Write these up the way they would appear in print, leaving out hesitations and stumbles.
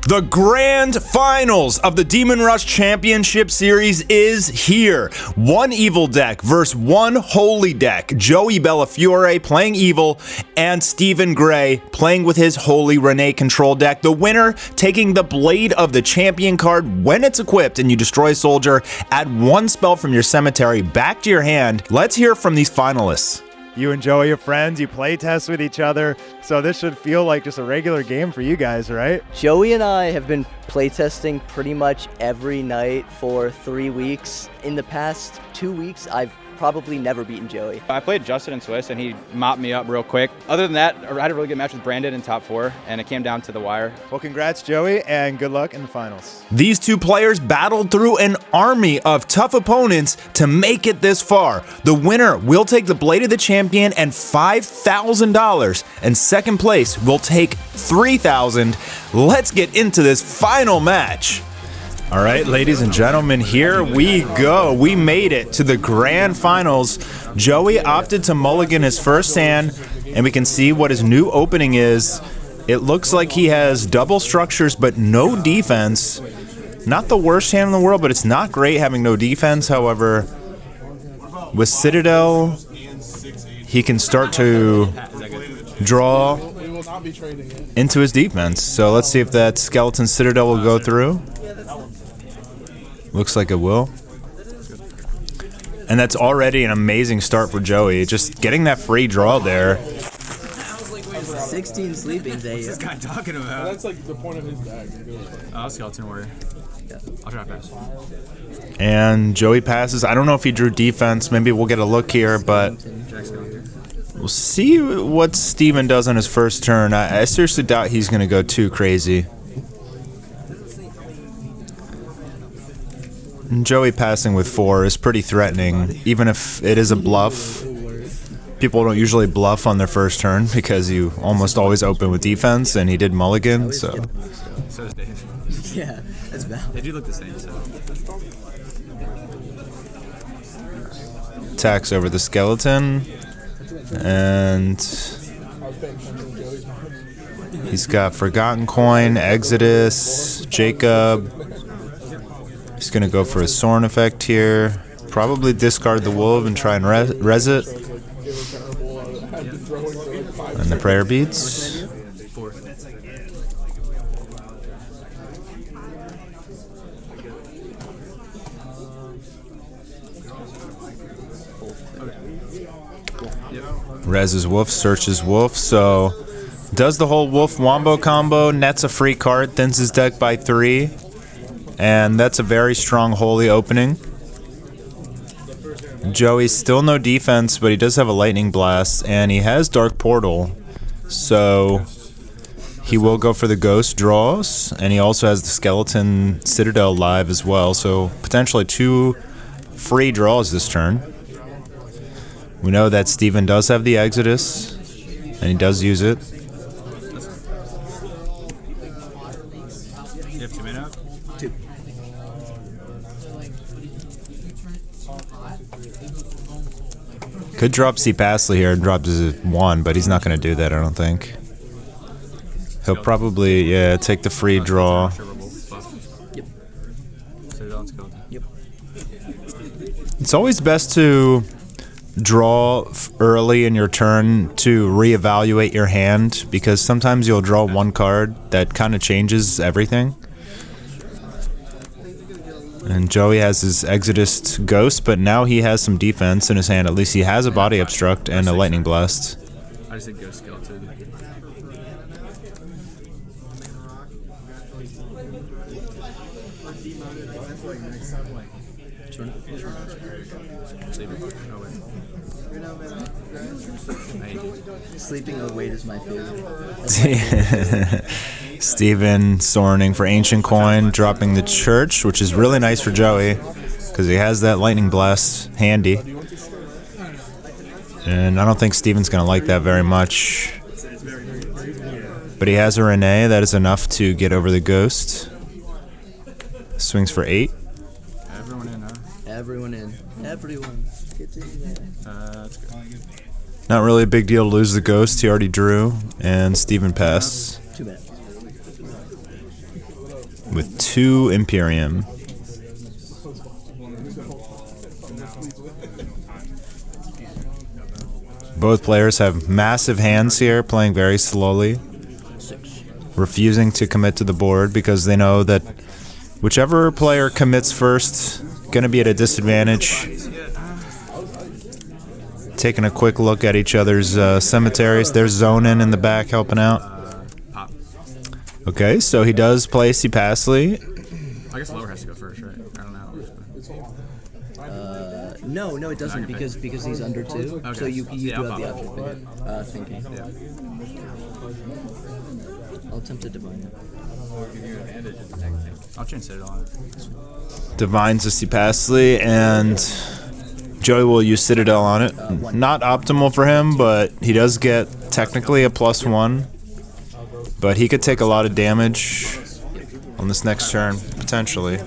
The grand finals of the Demon Rush Championship Series is here. One evil deck versus one holy deck. Joey Bellafiore playing evil and Stephen Gray playing with his holy Renee control deck. The winner taking the Blade of the Champion card when it's equipped and you destroy a soldier. Add one spell from your cemetery back to your hand. Let's hear from these finalists. You and Joey are friends, you play test with each other, so this should feel like just a regular game for you guys, right? Joey and I have been playtesting pretty much every night for 3 weeks. In the past 2 weeks, I've probably never beaten Joey. I played Justin and Swiss, and he mopped me up real quick. Other than that, I had a really good match with Brandon in top 4, and it came down to the wire. Well, congrats, Joey, and good luck in the finals. These two players battled through an army of tough opponents to make it this far. The winner will take the Blade of the Champion and $5,000, and second place will take $3,000. Let's get into this final match. All right, ladies and gentlemen, here we go. We made it to the grand finals. Joey opted to mulligan his first hand, and we can see what his new opening is. It looks like he has double structures, but no defense. Not the worst hand in the world, but it's not great having no defense. However, with Citadel, he can start to draw into his defense. So let's see if that Skeleton Citadel will go through. Looks like it will. And that's already an amazing start for Joey. Just getting that free draw there. 16 sleeping days. What's this guy talking about? Well, that's like the point of his bag. Oh, Skeleton Warrior. Yeah. I'll try to pass. And Joey passes. I don't know if he drew defense. Maybe we'll get a look here, but we'll see what Steven does on his first turn. I seriously doubt he's going to go too crazy. Joey passing with 4 is pretty threatening, even if it is a bluff. People don't usually bluff on their first turn because you almost always open with defense, and he did mulligan, so. So does Dave. Yeah, that's valid. They do look the same, so. Attacks over the skeleton, and he's got Forgotten Coin, Exodus, Jacob. He's going to go for a Sorin effect here. Probably discard the Wolf and try and res it. And the prayer beads. Reses Wolf, searches Wolf, so does the whole Wolf Wombo combo, nets a free card, thins his deck by 3. And that's a very strong holy opening. Joey still no defense, but he does have a lightning blast, and he has dark portal, so he will go for the ghost draws, and he also has the skeleton citadel live as well, so potentially 2 free draws this turn. We know that Steven does have the Exodus, and he does use it. You have 2 mana? 2. Could drop C. Pasley here and drop his 1, but he's not going to do that, I don't think. He'll probably, yeah, take the free draw. Yep. Yep. It's always best to draw early in your turn to reevaluate your hand, because sometimes you'll draw 1 card that kind of changes everything. And Joey has his Exodus Ghost, but now he has some defense in his hand. At least he has a Body Obstruct and a Lightning Blast. I just said Ghost Skeleton. Sleeping await is my favorite. Steven Sorning for Ancient Coin, dropping the Church, which is really nice for Joey, because he has that Lightning Blast handy. And I don't think Steven's going to like that very much. But he has a Renee, that is enough to get over the Ghost. Swings for 8. Everyone in, huh? Everyone in. Everyone. Get in there. That's good. Not really a big deal to lose the Ghost, he already drew, and Steven passed. Too bad. with 2 Imperium. Both players have massive hands here, playing very slowly, refusing to commit to the board because they know that whichever player commits first, going to be at a disadvantage. Taking a quick look at each other's cemeteries. There's Zonin in the back helping out. Okay, so he does play Seapasley. I guess lower has to go first, right? I don't know how it works, but No, it doesn't because he's under 2. Okay. So you Yeah, do I'll have the pop. option of thinking. yeah. I'll attempt to divine it. I'll change Citadel on it. Divines to Seapasley, and Joey will use Citadel on it. Not optimal for him, but he does get technically a +1. But he could take a lot of damage on this next turn, potentially.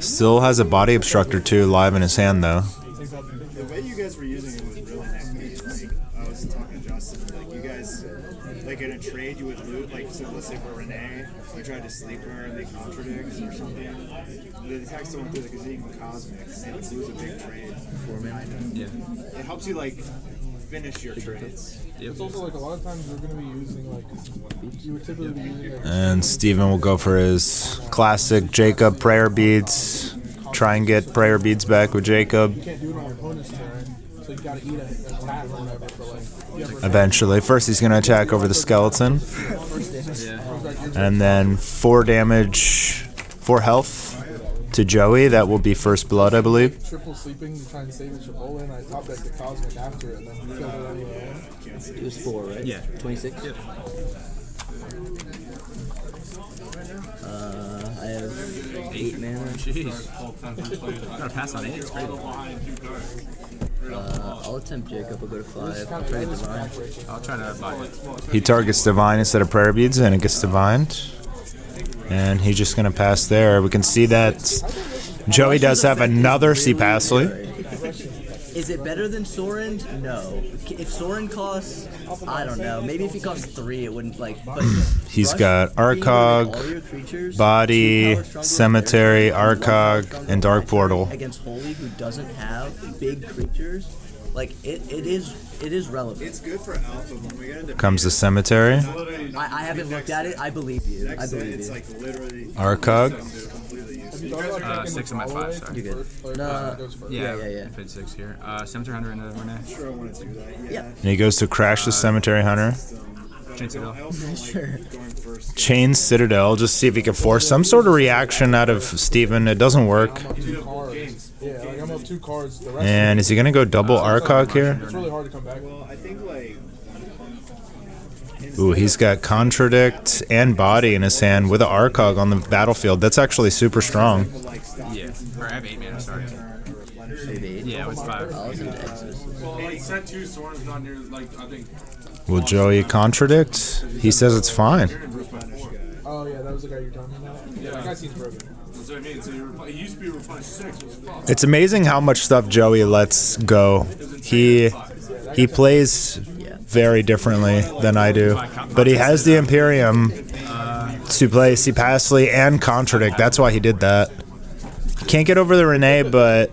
Still has a body obstructor too live in his hand though. The way you guys were using it was really nice. Like, I was talking to Justin, like, you guys, like, in a trade, you would loot, like, so let's say for Renee, you tried to sleep her and they contradict or something. The attack still went through the Kazig and Cosmics, they would lose a big trade. Yeah. It helps you, like, finish your trades. It's also like a lot of times you're going to be using like you would typically be using like And Steven will go for his classic Jacob prayer beads. Try and get prayer beads back with Jacob. you can't do it on your opponent's turn, so you got to eat a attack or whatever. But like you ever Eventually. First he's going to attack over the skeleton. And then 4 damage, 4 health to Joey. That will be first blood, I believe. triple sleeping to try and save the Chipotle, and I top deck the Cosmic after it, and then kill it anyway. It was 4, right? Yeah. 26? Yep. I have 8 mana. Jeez. Gotta pass on 8. It's crazy. I'll attempt Jacob. I'll go to 5. I'll try to divine. I'll try to buy it. He targets Divine instead of prayer beads, and it gets divined. And he's just going to pass there. We can see that Joey does have another Seapasley. Is it better than Sorin? No. If Sorin costs, I don't know. Maybe if he costs 3, it wouldn't like. But He's Rush, got being able to Arcog, make all your creatures Body, 2 power stronger Cemetery, than theirs, Arcog, stronger and Dark than Portal. against Holy, who doesn't have big creatures. Like it is relevant. It's good for alpha when we get into Comes the Cemetery. I haven't looked at it. I believe you. I believe it's you. like literally Arcog. completely useless. You thought about taking 6 the on my 5, Galloway sorry. You're good. or No. goes first? Yeah, yeah. Paid 6 here. Cemetery Hunter into Renee. Sure, I want to do that. Yeah. And he goes to crash the Cemetery Hunter. Chain Citadel. I also don't Sure. like going first. Chain Citadel, just see if he can force some sort of reaction out of Steven. It doesn't work. I'm up 2 cards. Yeah, like I'm up 2 cards. The rest And is he going to go double Arcog here? it's really hard to come back. Well, I think like Ooh, he's got Contradict and Body in his hand with an Arcog on the battlefield. That's actually super strong. Yeah. Or I have 8 mana, sorry. Maybe 8. Yeah, it was 5. I was into Exodus. Well, like set 2 Soren's not near like I think. Will Joey contradict? He says it's fine. Oh yeah, that was the guy you're talking about. Yeah, that guy seems broken. That's what I mean. So he used to be replenished 6. Was fucked. It's amazing how much stuff Joey lets go. He plays very differently than I do, but he has the Imperium to play Seapasley and Contradict. That's why he did that. Can't get over the Renee, but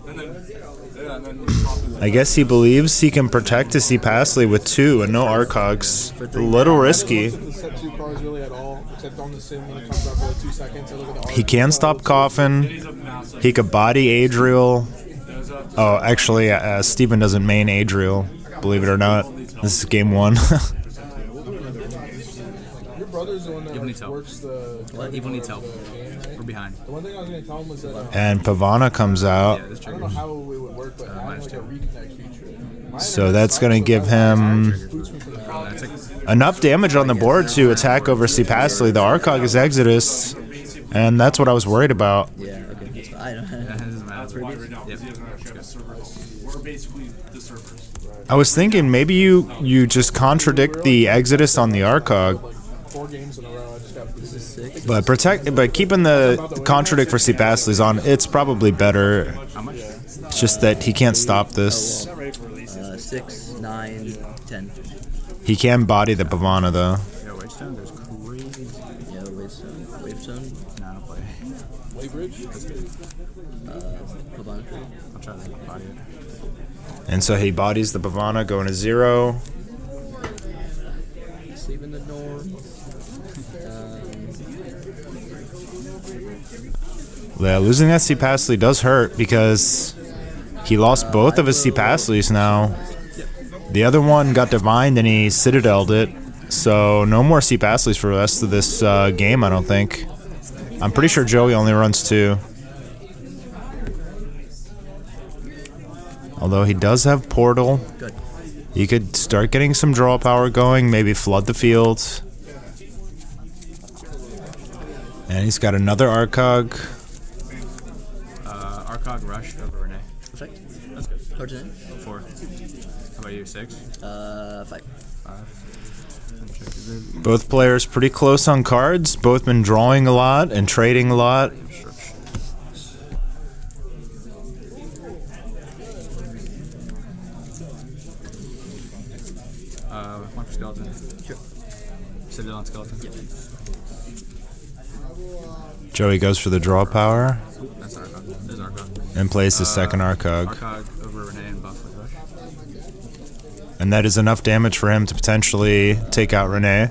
I guess he believes he can protect his Seapasley with 2 and no Arcogs. A little risky. The set 2 cards really at all, except on the sim when it comes up for like 2 seconds. So look at the He can stop Coffin. He could body Adriel. Oh, actually, Steven doesn't main Adriel, believe it or not. This is game 1. Your brother's the one that Evil needs like, help. works the. What? Evil needs help. the game, right? We're behind. The one thing I was gonna tell him was that And Pavana comes out. Yeah, this I don't know triggers. how it would work, but having like a reconnect feature. So that's going to give him That's like, enough damage on the board to attack over Seapasley. The Arcog is Exodus, and that's what I was worried about. Yeah. Okay. That's fine. I don't. that doesn't matter. Yep. We're basically the servers. I was thinking maybe you just contradict the Exodus on the Arcog, Like 4 games in a row, I just got This is 6. but keeping the contradict for Seapasley's on, it's probably better. It's just that he can't stop this. 6, 9, 10. He can body the Pavana though. Yeah, Wavestone goes crazy. Yeah, Wavestone. Nah, I don't play. Waybridge? Pavana tree. I'll try to body it. And so he bodies the Pavana, going to 0. Sleep in the dorm. Yeah, losing that Cipasli does hurt because he lost both of his Cipaslis now. The other one got divined and he Citadel'd it. So no more Cipaslis for the rest of this game, I don't think. I'm pretty sure Joey only runs 2. Although he does have Portal. Good. He could start getting some draw power going, maybe flood the field. And he's got another Arcog. Arcog Rush over Renee. Perfect. That's good. Cards in? 4. How about you? 6? 5. Both players pretty close on cards. Both been drawing a lot and trading a lot. One for skeleton. Sure. Citadel on skeleton. Yep. Joey goes for the draw power That's Arcog. There's Arcog. and plays his second Arcog. Arcog over Renee and buff with Rush. And that is enough damage for him to potentially take out Renee.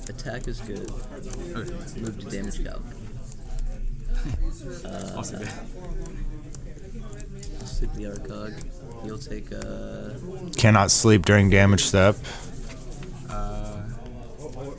Attack is good. Okay. Move to damage calc. Also good. Sleep the Arcog. He'll take Cannot sleep during damage step.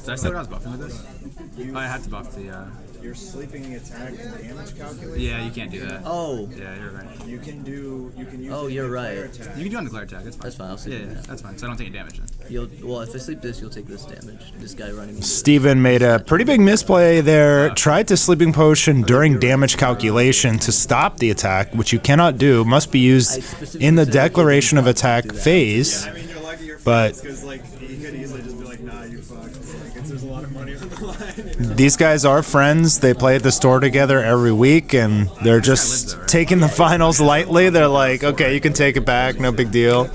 Did I say what I was buffing with this? Oh, I had to buff the. You're sleeping the attack and damage calculation. Yeah, you can't do that. Oh. Yeah, you're right. You can use. Oh, it you're in player right. attack. You can do on declare attack. That's fine. That's fine, I'll sleep Yeah, in yeah, that. that's fine. So I don't take any damage then. Well, if I sleep this, you'll take this damage. This guy running me. Steven made a pretty big misplay there. Tried to sleeping potion during damage calculation to stop the attack, which you cannot do. Must be used in the declaration of attack phase. I mean, you're lucky you're But- friends because like he could easily just be like, nah, you fucked. Like, there's a lot of money on the line. These guys are friends. They play at the store together every week, and they're just taking the finals lightly. They're like, okay, you can take it back, no big deal.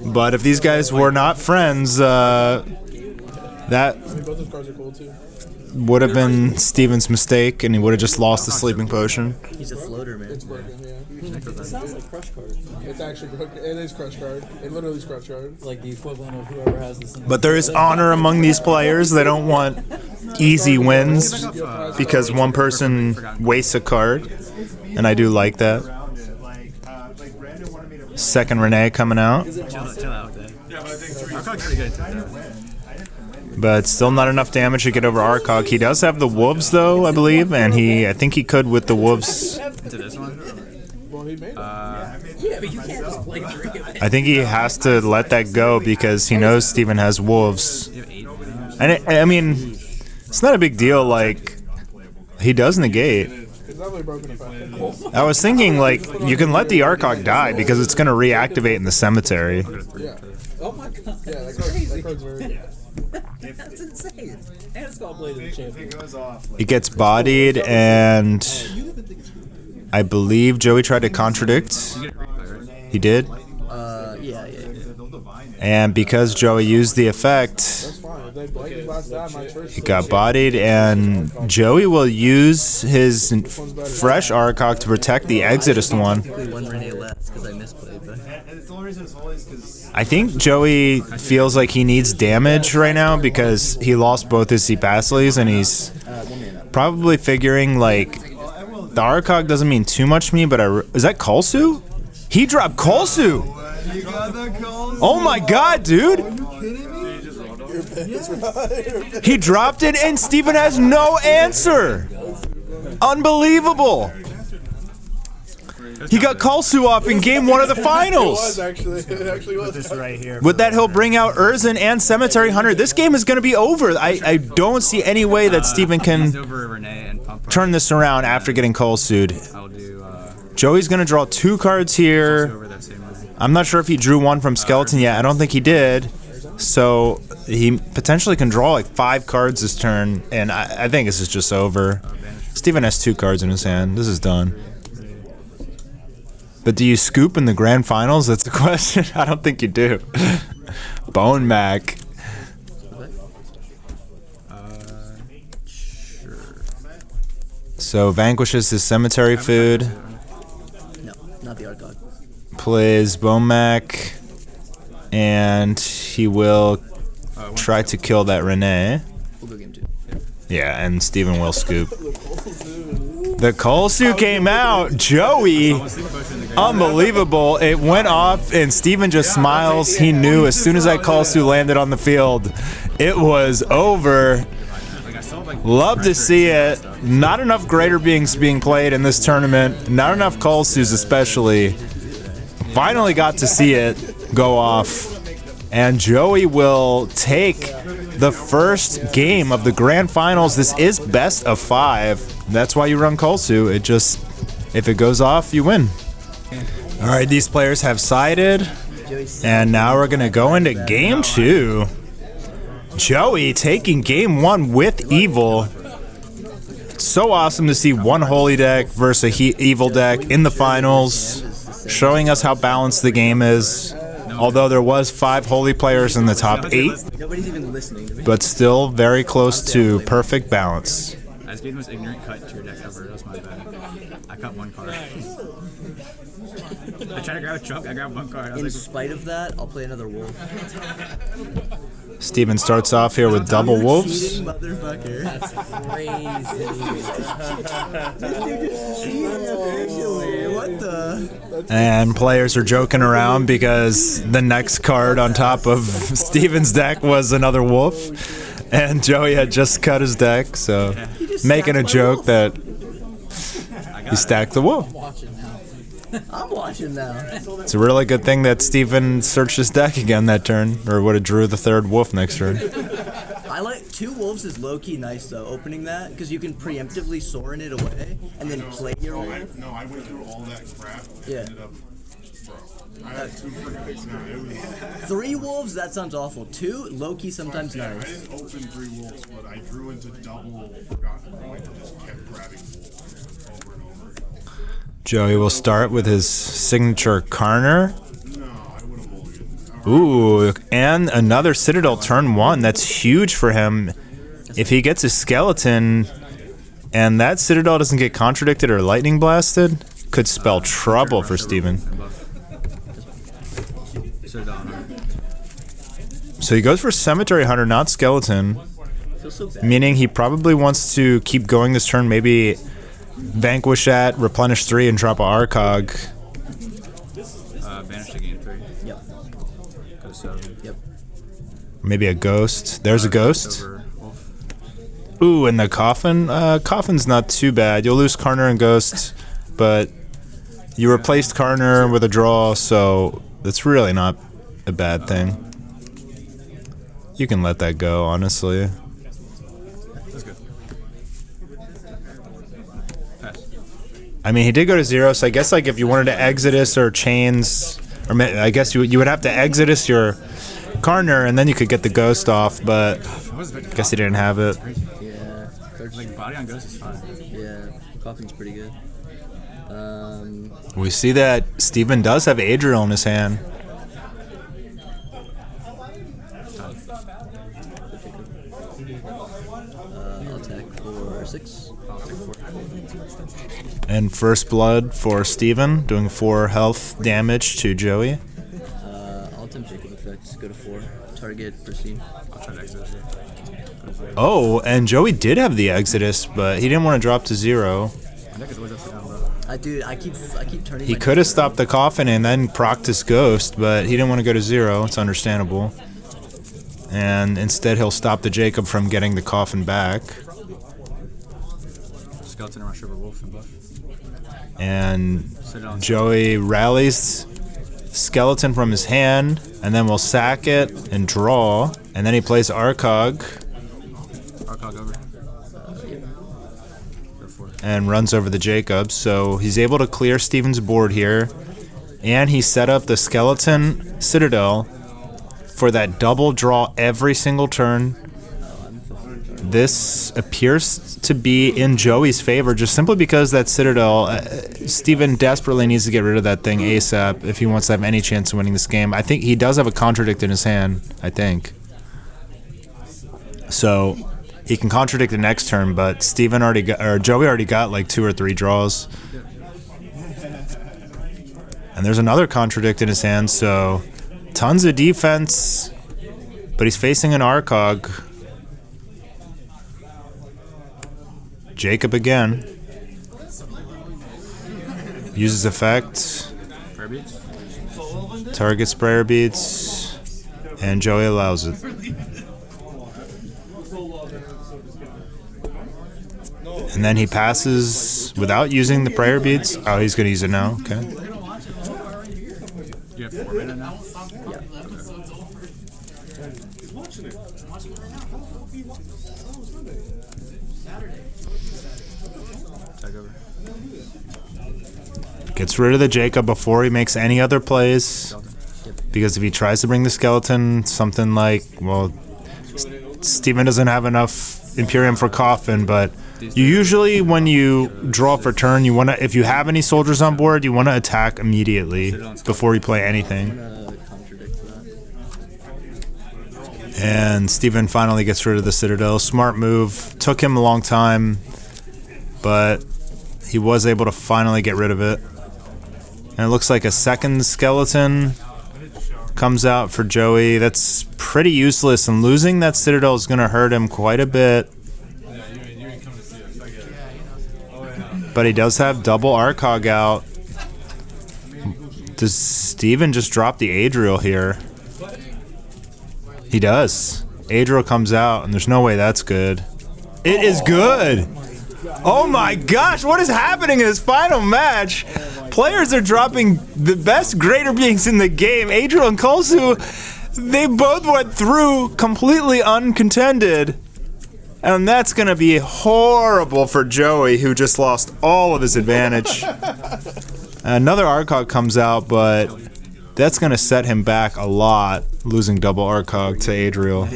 But if these guys were not friends, that I mean, both those cards are cool too. would have been Steven's mistake, and he would have just lost the sleeping potion. He's a floater, man. It's broken, yeah. It sounds like Crush Card. It's actually broken. It is Crush Card. It literally is Crush Card. Like the equivalent of whoever has this. But there is honor among these players. They don't want easy wins because one person wastes a card, and I do like that. Like Brandon wanted me to. Second Renee coming out. Chill out with that. Yeah, but I think 3 Arcog's pretty good. But still not enough damage to get over Arcog. He does have the wolves though, I believe, and I think he could with the wolves. Into this one. Well, he made it. Yeah, but you can't just play 3 of it. I think he has to let that go because he knows Steven has wolves. You have 8. And I mean, it's not a big deal. Like, he does negate. It's not really broken if I I was thinking, like, you can let the Arcog die because it's going to reactivate in the cemetery. Yeah. Oh my god. Yeah, that card's very good. That's insane. And it's called Blade of the Champion. It goes off. Like, He gets bodied, and I believe Joey tried to contradict. He did. Yeah. And because Joey used the effect, That's fine. If they blame his last time, my church. he got bodied, and Joey will use his fresh Arcog to protect the Exodus one. One Renee left because I misplayed, but it's the only reason it's always because I think Joey feels like he needs damage right now because he lost both his Cipaslis, and he's probably figuring, like, the Arcog doesn't mean too much to me, but is that Kolsu? He dropped Kolsu! Oh my god, dude! He dropped it and Steven has no answer! Unbelievable! He got Kolsu off in game 1 of the It was finals! actually. It actually was. right here. With that, he'll bring out Urzin and Cemetery Hunter. This game is going to be over. I don't see any way that Steven He's can over Renee and Pump. turn this around after getting Kolsu'd. I'll do Joey's going to draw 2 cards here. over that same Renee. I'm not sure if he drew one from Skeleton yet. I don't think he did. So he potentially can draw like 5 cards this turn, and I think this is just over. Steven has 2 cards in his hand. This is done. But do you scoop in the grand finals? That's the question. I don't think you do. Bone Mac. Sure. So vanquishes his cemetery food. No, not the Arcog. Plays Bone Mac. And he will try to kill that Renee. We'll go game 2. Yeah, and Steven will scoop. The Kolsu came out. Joey. Unbelievable. It went off, and Steven just smiles. He knew as soon as that Kolsu landed on the field, it was over. Love to see it. Not enough greater beings being played in this tournament. Not enough Kolsus especially. Finally got to see it go off. And Joey will take the first game of the grand finals. This is best of 5. That's why you run Kolsu. It just, if it goes off, you win. All right, these players have sided. And now we're going to go into game 2. Joey taking game 1 with Evil. So awesome to see one Holy deck versus a Evil deck in the finals. Showing us how balanced the game is. Although there was 5 Holy players in the top 8. Nobody's even listening to me. But still very close to perfect balance. I just gave the most ignorant cut to your deck ever. That was my bad. I cut 1 card. I tried to grab a chunk. I grabbed 1 card. In spite of that, I'll play another wolf. Steven starts off here with double wolves. Cheating motherfucker. That's crazy. This dude just cheated officially. What the? And players are joking around because the next card on top of Steven's deck was another wolf. And Joey had just cut his deck, so making a joke that he stacked the wolf. I'm watching now. It's a really good thing that Steven searched his deck again that turn, or would have drew the 3rd wolf next turn. I like 2 wolves is low-key nice though, opening that, because you can preemptively Sorin it away and then play your wolf. No, I went through all that crap. Yeah. Ended up, bro. I had 2 freaking picks now. It was, 3 wolves, that sounds awful. 2, low-key sometimes I nice. didn't open 3 wolves, but I drew into double Forgotten Point and just kept grabbing wolves over and over again. Joey will start with his signature Karner. No, I would have mulliganed. Ooh, and another Citadel turn 1. That's huge for him. If he gets a skeleton and that Citadel doesn't get contradicted or lightning blasted, could spell trouble for Steven. So he goes for Cemetery Hunter, not Skeleton. Meaning he probably wants to keep going this turn, maybe vanquish at, replenish 3, and drop a Arcog. Banish to game 3. Yep. Go 7. Yep. Maybe a ghost. There's a ghost. Over wolf. Ooh, and the Coffin? Coffin's not too bad. You'll lose Karner and Ghost, but you replaced Karner with a draw, so that's really not a bad thing. You can let that go, honestly. That's good. Pass. I mean, he did go to 0, so I guess like if you wanted to Exodus or Chains, or I guess you would have to Exodus your Karner, and then you could get the Ghost off, but I guess he didn't have it. Yeah. Like, body on ghost is fine. Yeah. Coffin's pretty good. We see that Steven does have Adriel in his hand. I'll attack for 6. And first blood for Steven, doing 4 health damage to Joey. I'll attempt Jacob effects. Go to 4. Target pristine. I'll try to exit it. Oh, and Joey did have the Exodus, but he didn't want to drop to 0. My deck is always upside down, bro. Dude, I keep turning. He could have stopped the Coffin and then procced his Ghost, but he didn't want to go to 0. It's understandable. And instead, he'll stop the Jacob from getting the Coffin back. Skeleton and rush over wolf and buff. And Joey rallies Skeleton from his hand, and then we'll sack it and draw. And then he plays Arcog. Arcog over. And runs over the Jacob. So he's able to clear Steven's board here. And he set up the Skeleton Citadel for that double draw every single turn. this appears to be in Joey's favor, just simply because that Citadel, Steven desperately needs to get rid of that thing ASAP if he wants to have any chance of winning this game. I think he does have a contradict in his hand, I think. So he can contradict the next turn, but Steven already got, or Joey already got like 2 or 3 draws. And there's another contradict in his hand, so tons of defense, but he's facing an Arcog. Jacob again. Uses effect. Target sprayer beats. And Joey allows it. And then he passes without using the prayer beads. Oh, he's going to use it now. Okay. You have 4 mana now? Gets rid of the Jacob before he makes any other plays. Because if he tries to bring the skeleton, something like, well, Steven doesn't have enough Imperium for Coffin, but you usually, when you draw for turn, you want to, if you have any soldiers on board, you want to attack immediately before you play anything. And Steven finally gets rid of the Citadel. Smart move. Took him a long time, but he was able to finally get rid of it. And it looks like a second skeleton comes out for Joey. That's pretty useless, and losing that Citadel is going to hurt him quite a bit. But he does have double Arcog out. Does Steven just drop the Adriel here? He does. Adriel comes out, and there's no way that's good. It is good! Oh my gosh, what is happening in this final match? Players are dropping the best greater beings in the game. Adriel and Kolsu, they both went through completely uncontended. And that's going to be horrible for Joey, who just lost all of his advantage. Another Arcog comes out, but that's going to set him back a lot, losing double Arcog to Adriel.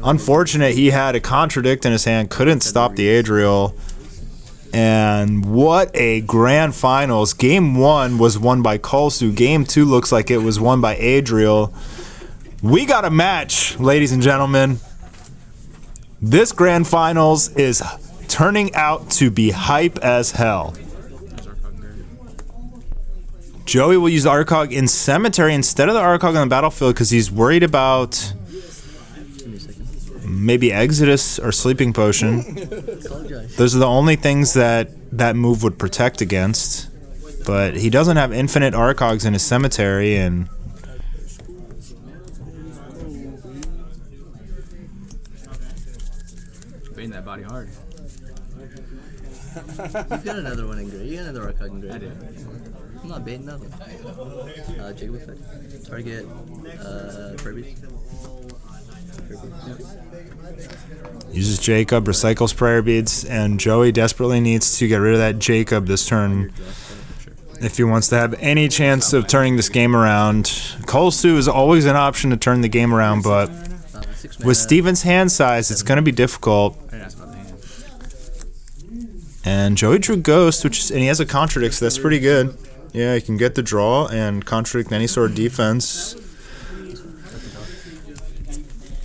Unfortunate, he had a contradict in his hand, couldn't stop the Adriel. And what a grand finals. Game 1 was won by Kolsu. Game 2 looks like it was won by Adriel. We got a match, ladies and gentlemen. This grand finals is turning out to be hype as hell. Joey will use Arcog in Cemetery instead of the Arcog on the battlefield because he's worried about maybe Exodus or Sleeping Potion. Those are the only things that move would protect against. But he doesn't have infinite Arcogs in his Cemetery, and Baiting that body hard. You've got another one in gray. You got another Arcog in gray. I do. I'm not baiting nothing. Jacob effect. Target Kirby. uses Jacob, recycles prayer beads, and Joey desperately needs to get rid of that Jacob this turn if he wants to have any chance of turning this game around. Kolsu is always an option to turn the game around, but with Steven's hand size, it's going to be difficult. And Joey drew Ghost, and he has a contradict, so that's pretty good. Yeah, he can get the draw and contradict any sort of defense.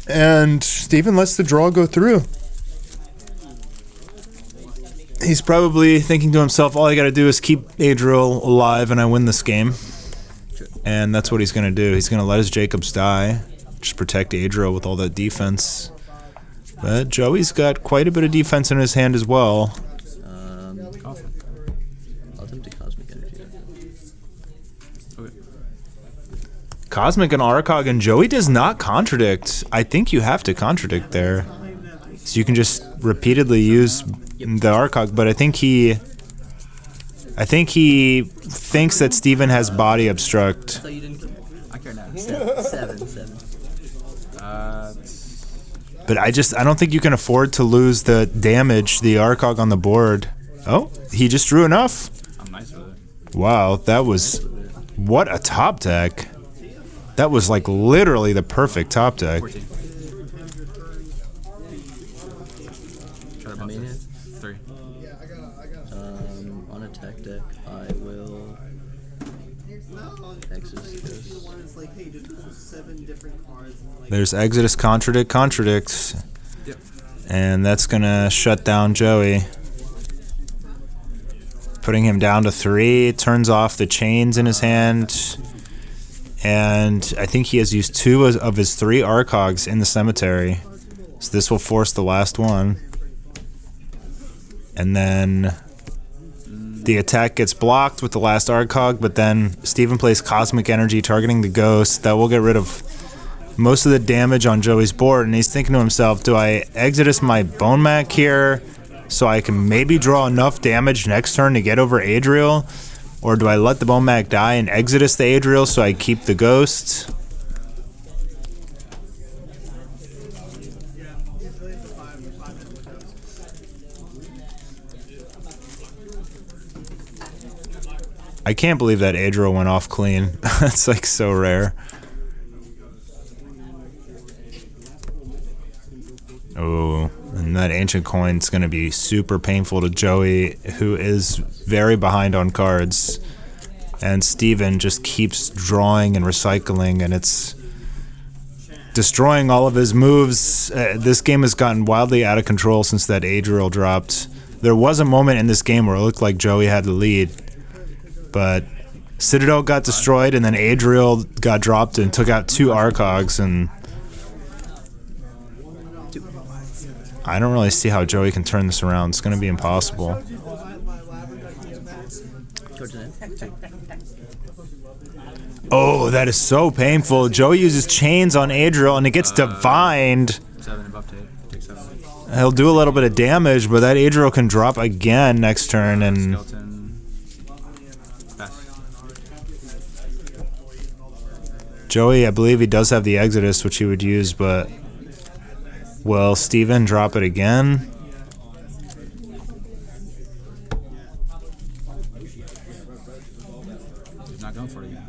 And Steven lets the draw go through. He's probably thinking to himself, all I got to do is keep Adriel alive and I win this game. And that's what he's going to do. He's going to let his Jacobs die. Just protect Adriel with all that defense. But Joey's got quite a bit of defense in his hand as well. I'll attempt to Cosmic Energy. Okay. Cosmic and Arcog, and Joey does not contradict. I think you have to contradict there. So you can just repeatedly use the Arcog, but I think he thinks that Steven has body obstruct. I thought you didn't. I care now. Seven. But I don't think you can afford to lose the damage, the Arcog on the board. Oh, he just drew enough. I'm nice with it. Wow, that was, what a top deck. That was like literally the perfect top deck. 14. There's Exodus, contradict. Yep. And that's going to shut down Joey. Putting him down to 3. Turns off the chains in his hand. And I think he has used 2 of his 3 Arcogs in the cemetery. So this will force the last one. And then the attack gets blocked with the last Arcog, but then Steven plays Cosmic Energy targeting the ghost. That will get rid of most of the damage on Joey's board, and he's thinking to himself, do I Exodus my Bone Mac here so I can maybe draw enough damage next turn to get over Adriel? Or do I let the Bone Mac die and Exodus the Adriel so I keep the ghost? I can't believe that Adriel went off clean. That's like so rare. Oh, and that ancient coin's going to be super painful to Joey, who is very behind on cards. And Steven just keeps drawing and recycling, and it's destroying all of his moves. This game has gotten wildly out of control since that Adriel dropped. There was a moment in this game where it looked like Joey had the lead, but Citadel got destroyed, and then Adriel got dropped and took out 2 Arcogs, and I don't really see how Joey can turn this around. It's going to be impossible. Oh, that is so painful. Joey uses chains on Adriel, and it gets divined. 7 above to 8. Take 7. He'll do a little bit of damage, but that Adriel can drop again next turn, and Skeleton. Pass. Joey, I believe he does have the Exodus, which he would use, but will Steven drop it again? He's not going for it again.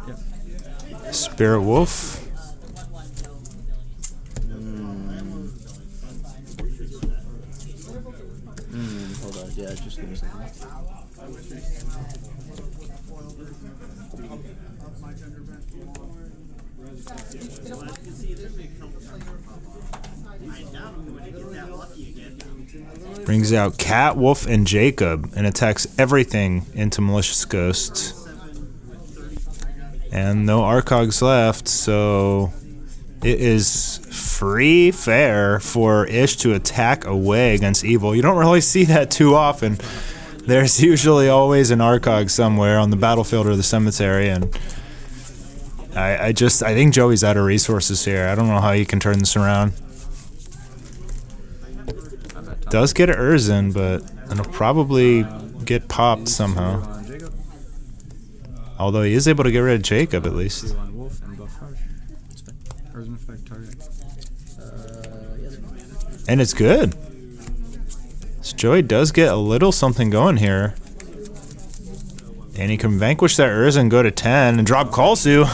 Yep. Spirit Wolf. Hold on, yeah, just give me a second. Brings out Cat, Wolf, and Jacob, and attacks everything into Malicious Ghost. And no Arcogs left, so it is free fair for Ish to attack away against evil. You don't really see that too often. There's usually always an Arcog somewhere on the battlefield or the cemetery, and I think Joey's out of resources here. I don't know how he can turn this around. Does get Urzen, but it'll probably get popped somehow. Although he is able to get rid of Jacob at least. Wolf and buff Harsh. Urzen effect target. And it's good. So Joey does get a little something going here. And he can vanquish that Urzen, go to 10, and drop Kalsu.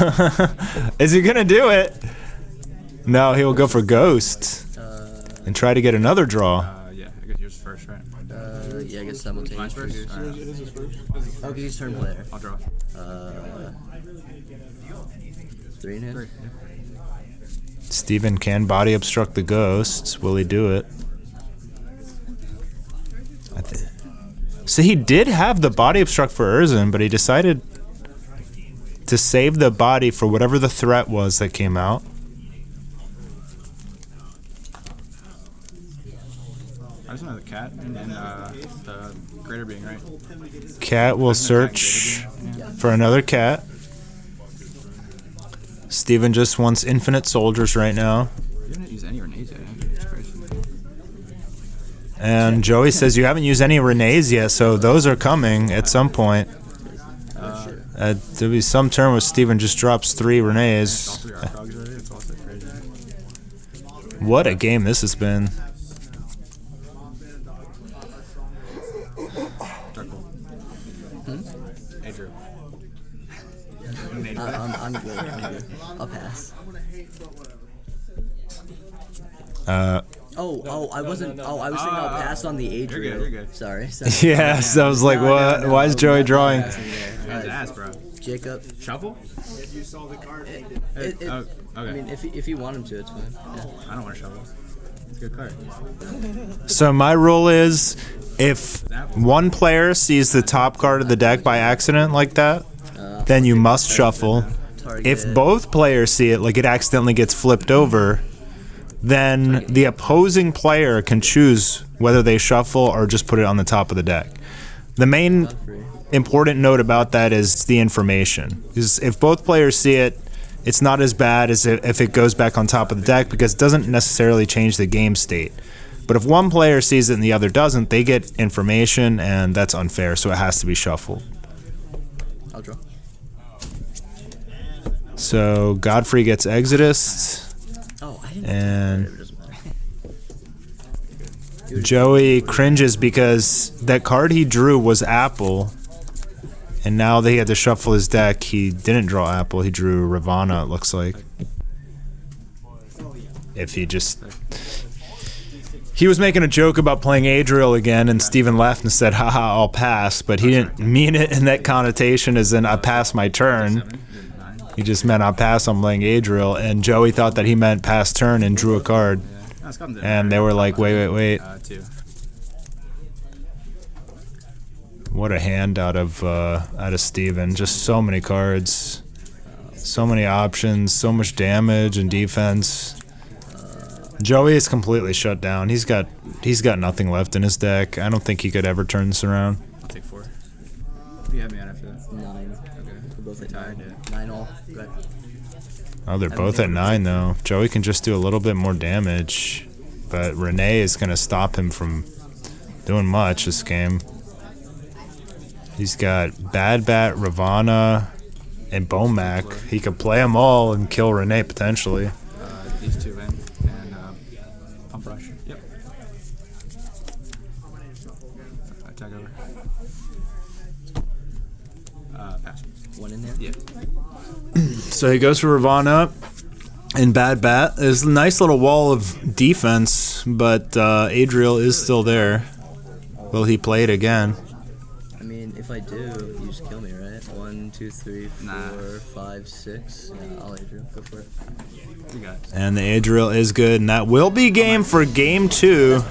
Is he going to do it? No, he'll go for Ghost. And try to get another draw. Yeah, I guess yours first, right? Yeah, I guess simultaneous. Mine's first? Alright. It is his first. Okay, he's turn player. I'll draw. 3 in hand. 3, yeah. Steven can body obstruct the Ghosts. Will he do it? So he did have the body obstruct for Urzen, but he decided to save the body for whatever the threat was that came out. I just know the cat and the greater being, right? Cat will search for another cat. Steven just wants infinite soldiers right now. You didn't use any Renee's yet, have you? It's crazy. And Joey says you haven't used any Renee's yet, so those are coming at some point. There'll be some turn where Steven just drops 3 Renee's. All 3 Arcogs already, it's also crazy. What a game this has been. Adriel. I'm good. I'll pass. I wasn't. I was thinking I'll pass on the Adriel. You're good. Sorry. Yes, I was like, what? Why is Joey drawing? Hands ass, bro. Jacob. Shuffle? If you saw the card, Oh, I okay. mean, if you want him to, it's fine. Yeah. I don't want to shuffle. It's a good card. So my rule is, if one player sees the top card of the deck by accident like that, then you must shuffle. If both players see it, like it accidentally gets flipped over, then the opposing player can choose whether they shuffle or just put it on the top of the deck. The main important note about that is the information. Because if both players see it, it's not as bad as if it goes back on top of the deck, because it doesn't necessarily change the game state. But if one player sees it and the other doesn't, they get information, and that's unfair, so it has to be shuffled. I'll draw. So Godfrey gets Exodus, Oh, I didn't. and It doesn't matter. Joey cringes because that card he drew was Apple, and now that he had to shuffle his deck, he didn't draw Apple, he drew Ravana, it looks like. If he just... He was making a joke about playing Adriel again, and Steven laughed and said, haha, I'll pass, but he didn't mean it in that connotation as in, I pass my turn. He just meant, I pass, I'm playing Adriel, and Joey thought that he meant pass turn and drew a card. And they were like, wait. 2. What a hand out of Steven. Just so many cards, so many options, so much damage and defense. Joey is completely shut down. He's got nothing left in his deck. I don't think he could ever turn this around. I'll take 4. You have me on after that. 9. Okay. We're both at Tied. 9 all. Go ahead. Oh, they're both at 9 though. Joey can just do a little bit more damage, but Renee is gonna stop him from doing much this game. He's got Bad Bat, Ravana, and Bomac. He could play them all and kill Renee potentially. These 2 in. And pump rush. Yep. Tag over. Pass. 1 in there. Yeah. So he goes for Ravana and Bad Bat. There's a nice little wall of defense, but Adriel is still there. Will he play it again? I mean, if I do, you just kill me, right? 1, 2, 3, 4, Nah. 5, 6. Yeah, I'll Adriel. Go for it. You got it. And the Adriel is good, and that will be game for game 2.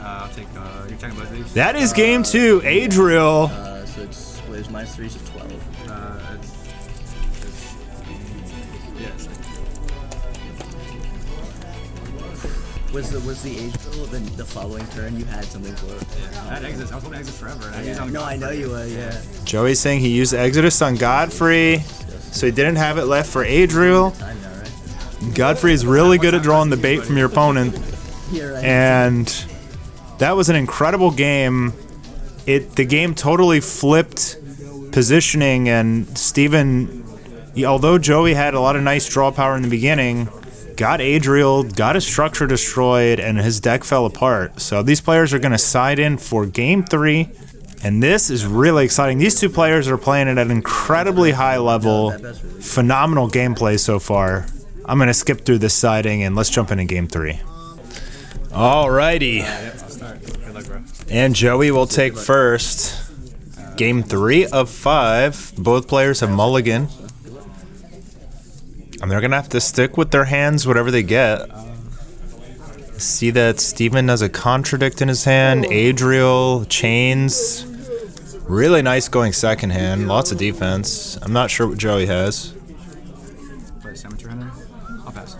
I'll take, you're talking about these? That is game 2. Adriel. So it's, wait, it's minus 3, so 12. Yes. Was the Adriel the following turn you had something for? Yeah. That exits. I was holding exits forever. And I used on No, I know Godfrey. you were, yeah. Joey's saying he used Exodus on Godfrey, so he didn't have it left for Adriel. Time now, right? Godfrey is really good at drawing the bait from your opponent, Yeah, right. and that was an incredible game. The game totally flipped positioning, and Steven, although Joey had a lot of nice draw power in the beginning, got Adriel, got his structure destroyed, and his deck fell apart. So these players are going to side in for game 3, and this is really exciting. These two players are playing at an incredibly high level, phenomenal gameplay so far. I'm going to skip through this siding, and let's jump into game 3. Alrighty. Yep, I'll start. Good luck, bro. And Joey will take first. Game 3 of 5. Both players have mulligan. And they're going to have to stick with their hands, whatever they get. See that Steven has a contradict in his hand. Adriel, chains. Really nice going second hand. Lots of defense. I'm not sure what Joey has. Play Cemetery Hunter. I'll pass.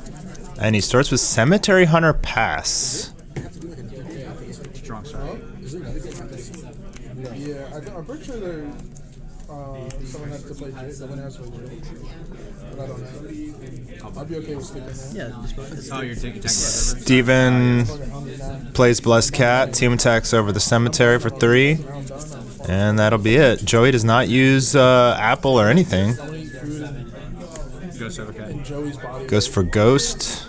And he starts with Cemetery Hunter pass. Strong start. Yeah, I'm pretty sure there's someone has to play Jay. Someone has to play Jay. But I don't know. I'll be okay with skipping that. Yeah, just go ahead. Oh, you're taking Steven plays Blessed Cat. Team attacks over the Cemetery for 3. And that'll be it. Joey does not use Apple or anything. Ghost over cat. Joey's body. Goes for Ghost.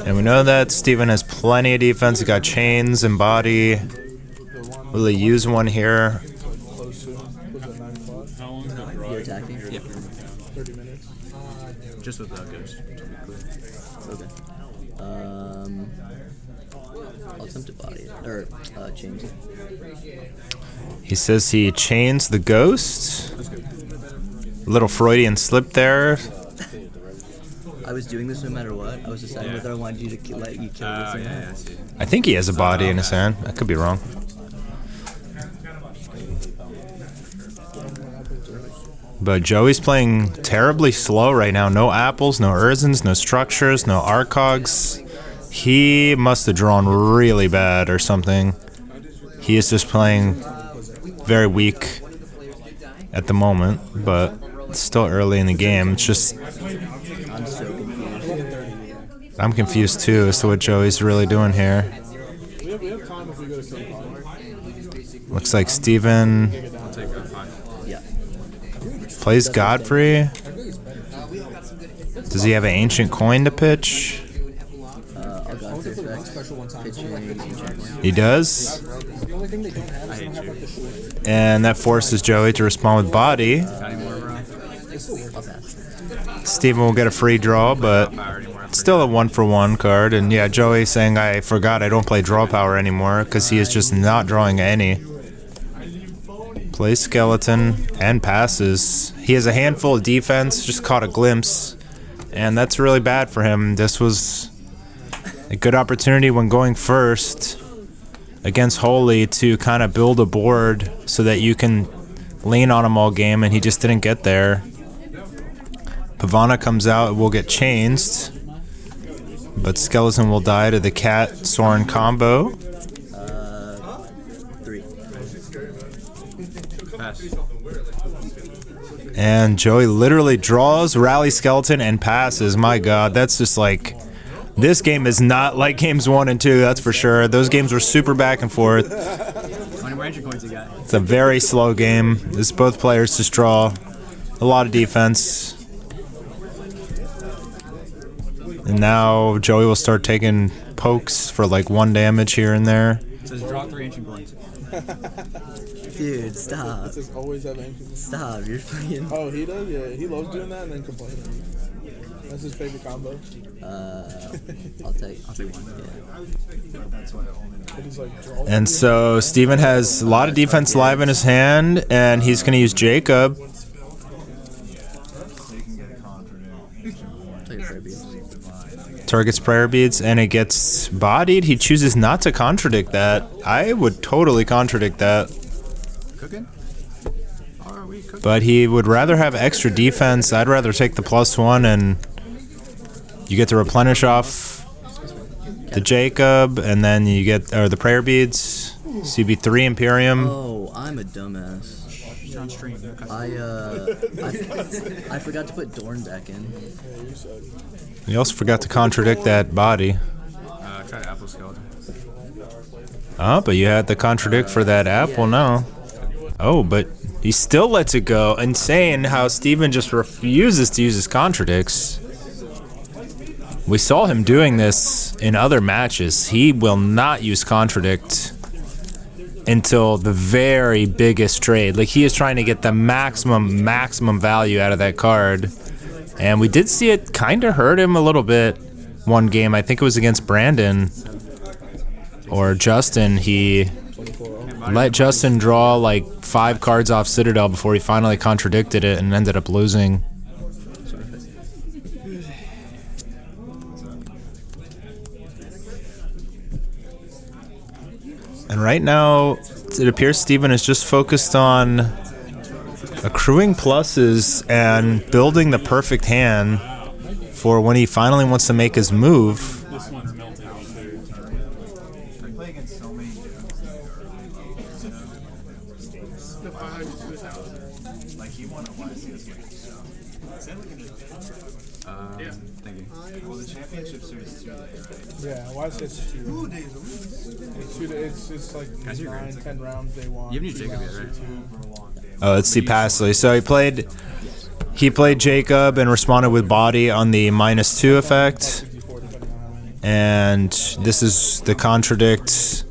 And we know that Steven has plenty of defense. He got chains and body. Will he use one here? Close to him. Was it 9 o'clock? You're attacking? Yep. 30 minutes. Just with Ghost. To be clear. Okay. I'll attempt to body it. Or, change it. He says he chains the Ghost. That's good. Little Freudian slip there. I was doing this no matter what. I was deciding whether I wanted you to let you kill this or not. I think he has a body in his hand. I could be wrong. But Joey's playing terribly slow right now. No apples, no Urzins, no structures, no Arcogs. He must have drawn really bad or something. He is just playing very weak at the moment, but it's still early in the game. It's just... I'm so confused. I'm confused too as to what Joey's really doing here. Looks like Steven plays Godfrey. Does he have an ancient coin to pitch? I'll go for He does. And that forces Joey to respond with body. Steven will get a free draw, but still a 1-for-1 card. And yeah, Joey saying, I forgot I don't play draw power anymore because he is just not drawing any. Plays skeleton and passes. He has a handful of defense, just caught a glimpse. And that's really bad for him. This was a good opportunity when going first against Holy to kind of build a board so that you can lean on him all game, and he just didn't get there. Pavana comes out, it will get changed, but Skeleton will die to the Cat Soren combo. 3. Pass. And Joey literally draws Rally Skeleton and passes. My God, that's just like... This game is not like games 1 and 2, that's for sure. Those games were super back and forth. How many Ranger coins you got? It's a very slow game. This both players just draw a lot of defense. And now Joey will start taking pokes for like 1 damage here and there. It says draw 3 ancient coins. Dude, stop. It says always have ancient. Stop, you're fucking... Oh, he does? Yeah, he loves doing that and then complaining. That's his favorite combo. I'll take 1. It is like draw. And so Steven has a lot of defense live in his hand, and he's going to use Jacob. Take a prayer bead. Targets prayer beads, and it gets bodied. He chooses not to contradict that. I would totally contradict that. Cooking? Are we cooking? But he would rather have extra defense. I'd rather take the +1, and you get to replenish off the Jacob, and then you get the prayer beads. CB3 Imperium. Oh, I'm a dumbass. You're on stream. I forgot to put Dorn back in. You also forgot to contradict that body. Try apple skeleton. Oh, but you had the contradict for that apple now. Oh, but he still lets it go. Insane how Steven just refuses to use his contradicts. We saw him doing this in other matches. He will not use contradict until the very biggest trade. Like, he is trying to get the maximum value out of that card. And we did see it kind of hurt him a little bit one game. I think it was against Brandon or Justin. He let Justin draw like 5 cards off Citadel before he finally contradicted it and ended up losing. And right now, it appears Steven is just focused on accruing pluses and building the perfect hand for when he finally wants to make his move. Thank you. Well, the championship series 2 day, right? Yeah, why is it 2 days? It's like 9, 10 rounds day 1. You haven't used Jacob yet, right? Oh, let's see Pasley. So he played Jacob and responded with body on the -2 effect. And this is the contradict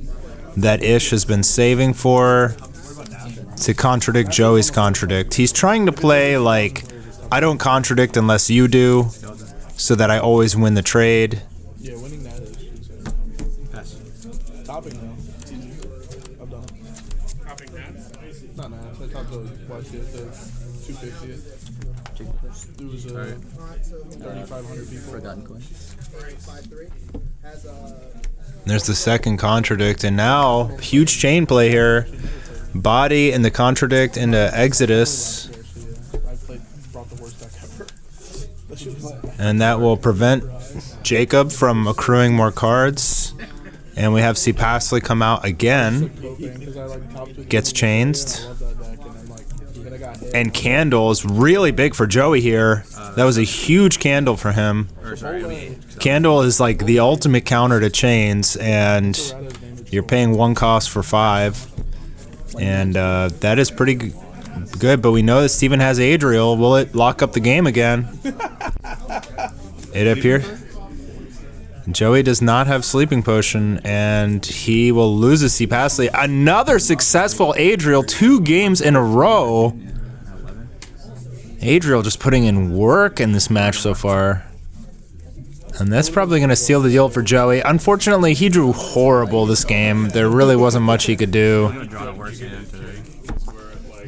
that Ish has been saving for to contradict Joey's contradict. He's trying to play like, I don't contradict unless you do, so that I always win the trade. Yeah, winning that is Pass. topping though. It's easy. I've done it. Topping that? Not now. I topped the watch it, the 250. There was 3,500 people. Forgotten coin. There's the second contradict, and now huge chain play here. Body and the contradict into Exodus, Brought the worst deck ever. and that will prevent Jacob from accruing more cards. And we have C. Pasley come out again. Gets changed. And Candle is really big for Joey here. That was a huge candle for him. Candle is like the ultimate counter to chains, and you're paying 1 cost for 5. And that is pretty good, but we know that Steven has Adriel. Will it lock up the game again? It appears. Joey does not have Sleeping Potion, and he will lose to C. Pasley. Another successful Adriel, 2 games in a row. Adriel just putting in work in this match so far. And that's probably going to seal the deal for Joey. Unfortunately, he drew horrible this game. There really wasn't much he could do.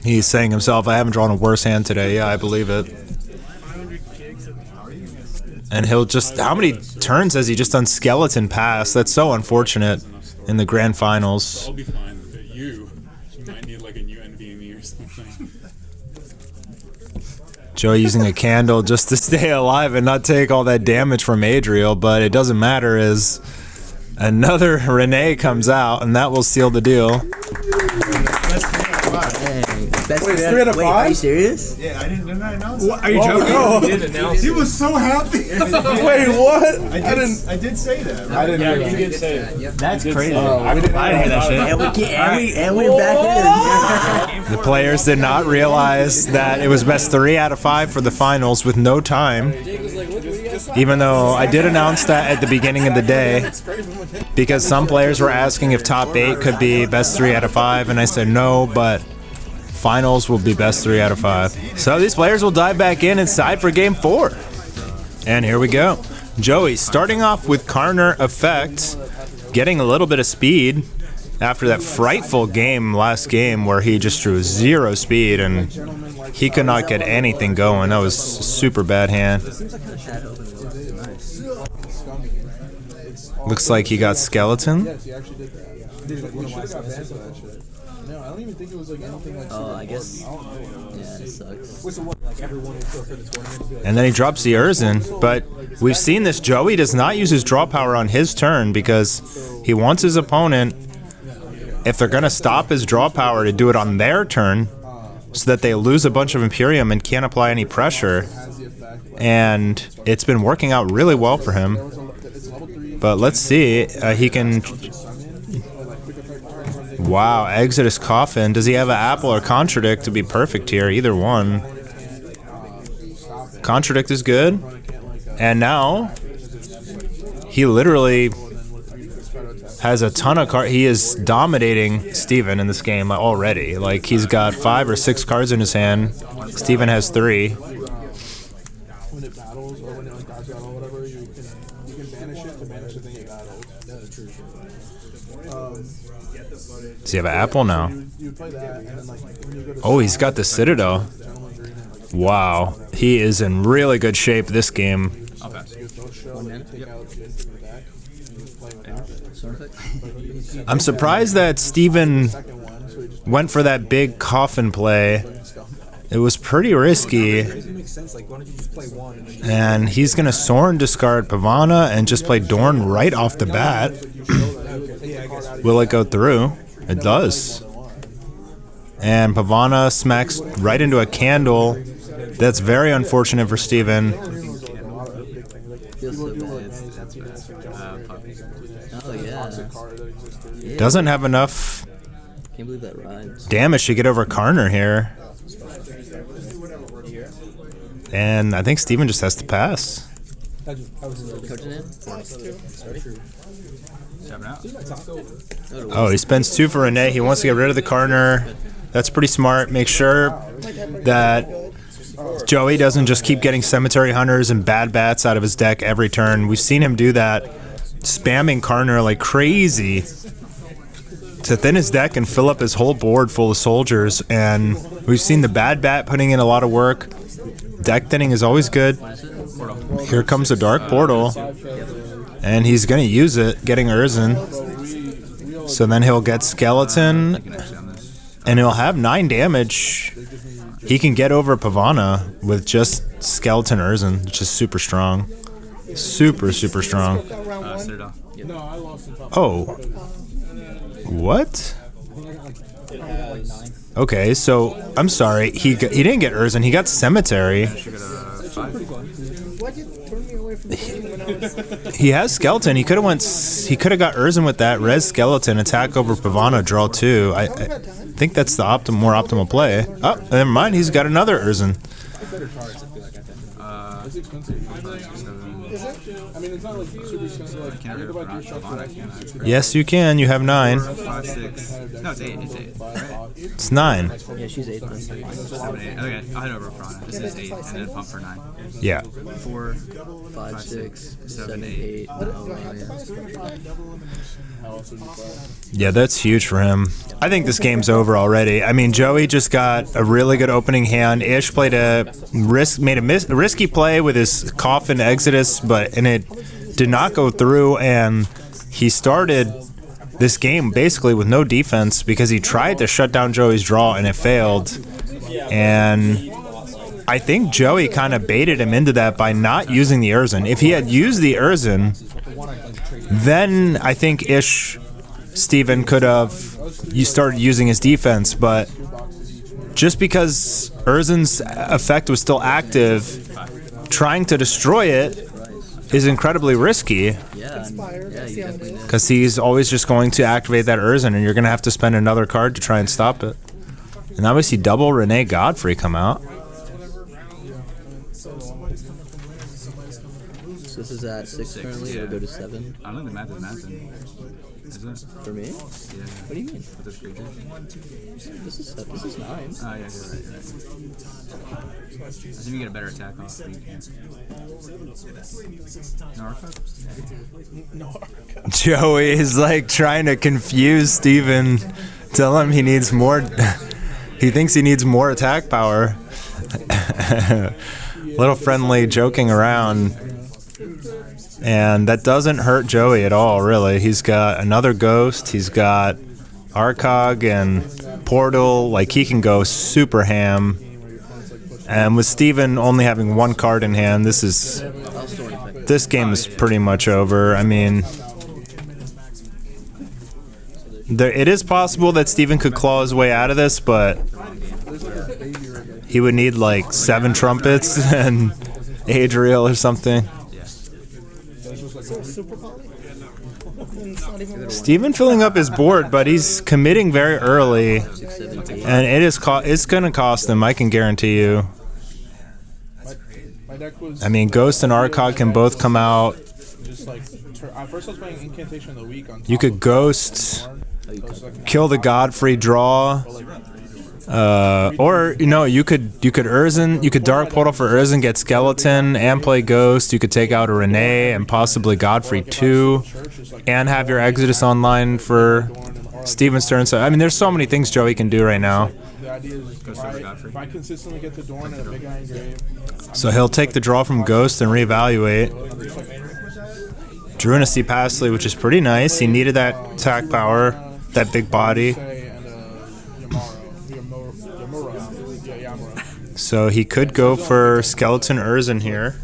He's saying himself, I haven't drawn a worse hand today. Yeah, I believe it. And he'll just, how many turns has he just done Skeleton Pass? That's so unfortunate in the grand finals. I'll be fine with it. You might need like a new NVMe or something. Joey using a candle just to stay alive and not take all that damage from Adriel, but it doesn't matter as another Renee comes out, and that will seal the deal. Wait, 3 out of 5? Are you serious? Yeah, didn't I announce What? Are you joking? No. He didn't announce it. He was so happy. Wait, what? I did say that. Right? I didn't hear You that. did say it. That's crazy. I didn't hear that shit. And we're back in. The players did not realize that it was best 3 out of 5 for the finals with no time. Even though I did announce that at the beginning of the day, because some players were asking if top 8 could be best 3 out of 5, and I said no, but finals will be best 3 out of 5. So these players will dive back in inside for game 4. And here we go. Joey starting off with Karner Effect, getting a little bit of speed after that frightful game last game where he just drew 0 speed and he could not get anything going. That was a super bad hand. Looks like he got Skeleton. Yes, he actually did that. We should have got banned for that shit. No, I don't even think it was like anything like. Oh, I guess. Yeah, it sucks. And then he drops the Urzen, but we've seen this. Joey does not use his draw power on his turn because he wants his opponent, if they're going to stop his draw power, to do it on their turn so that they lose a bunch of Imperium and can't apply any pressure. And it's been working out really well for him. But let's see. He can... Wow, Exodus Coffin. Does he have an Apple or Contradict to be perfect here? Either one. Contradict is good. And now, he literally has a ton of cards. He is dominating Steven in this game already. Like, he's got 5 or 6 cards in his hand. Steven has 3. When it battles or when it like dodges out or whatever, you can banish it to banish the thing it battles. That's true. Does he have an Apple now? You play that, and then like when you go to Oh, he's got the Citadel. Wow, he is in really good shape this game. I'll pass. I'm surprised that Steven went for that big coffin play. It was pretty risky. And he's going to Sorin discard Pavana and just play Dorn right off the bat. Will it go through? It does. And Pavana smacks right into a candle. That's very unfortunate for Steven. Oh, yeah. Doesn't have enough Can't believe that rhymes. damage to get over Karner here. And I think Steven just has to pass. Oh, he spends 2 for Renee. He wants to get rid of the Karner. That's pretty smart. Make sure that Joey doesn't just keep getting Cemetery Hunters and Bad Bats out of his deck every turn. We've seen him do that, spamming Karner like crazy to thin his deck and fill up his whole board full of soldiers. And we've seen the Bad Bat putting in a lot of work. Deck thinning is always good. Here comes a Dark Portal. And he's going to use it, getting Urzen. So then he'll get Skeleton. And he'll have 9 damage. He can get over Pavana with just Skeleton Urzen, which is super strong. Super, super strong. Oh. What? Okay, so I'm sorry. He didn't get Urzen. He got Cemetery. He has Skeleton. He could have got Urzen with that. Res Skeleton, attack over Pavana, draw 2. I think that's the more optimal play. Oh, never mind. He's got another Urzen. It's expensive. Is it? I mean, it's not like super expensive. Like, you go back to your structure. Yes, you can. You have 9. 5, 6. No, it's 8. It's 8. Right? It's 9. Yeah, she's 8. 7, 8. Okay, I'll head over Prana. This is 8, and then pump for 9. Yeah. 4, 5, 6, 7, 8. Yeah, that's huge for him. I think this game's over already. I mean, Joey just got a really good opening hand. Ish made a risky play with his Coffin Exodus, and it did not go through, and he started this game basically with no defense because he tried to shut down Joey's draw and it failed. And I think Joey kind of baited him into that by not using the Urzen. If he had used the Urzen, then I think Steven could have started using his defense, but just because Urzen's effect was still active, trying to destroy it is incredibly risky. Because he's always just going to activate that Urzen, and you're going to have to spend another card to try and stop it. And now we see double Renee Godfrey come out. So this is at 6 currently, or go to 7? I don't think the math is mathing. Is it? For me? Yeah. What do you mean? With those creatures? This is 9. Oh, yeah, you're right. I think you get a better attack off. But you can't. No archive? Joey is like trying to confuse Steven. Tell him he needs more. He thinks he needs more attack power. Little friendly joking around. And that doesn't hurt Joey at all, really. He's got another Ghost. He's got Arcog and Portal. Like, he can go super ham. And with Steven only having 1 card in hand, this game is pretty much over. I mean, it is possible that Steven could claw his way out of this, but he would need like 7 trumpets and Adriel or something. Steven filling up his board, but he's committing very early, and it's going to cost him, I can guarantee you. I mean, Ghost and Arcog can both come out. You could Ghost, kill the Godfrey draw, or you could Urzen, you could Dark Portal for Urzen, get Skeleton, and play Ghost. You could take out a Renee and possibly Godfrey too, and have your Exodus online for Steven's turn. So I mean, there's so many things Joey can do right now. So he'll take the draw from Ghost and reevaluate. Drunacy Passley, which is pretty nice. He needed that attack power, that big body. So he could go for Skeleton Urzen here.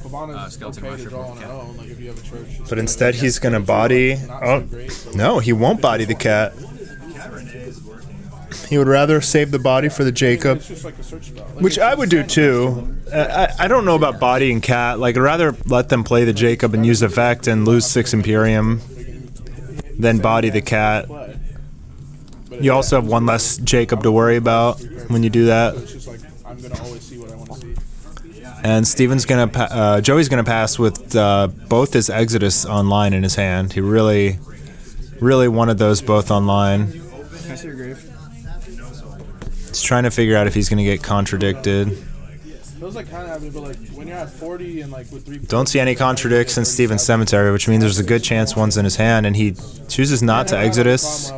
But instead he's going to body... Oh, no, he won't body the cat. He would rather save the body for the Jacob, which I would do too. I don't know about bodying cat. Like, I'd rather let them play the Jacob and use effect and lose 6 Imperium than body the cat. You also have 1 less Jacob to worry about when you do that. And Steven's Joey's gonna pass with both his Exodus online in his hand. He really wanted those both online. Can I see your grave? He's trying to figure out if he's gonna get contradicted. Don't see any contradicts in Steven's Cemetery, which means there's a good chance one's in his hand, and he chooses not to Exodus.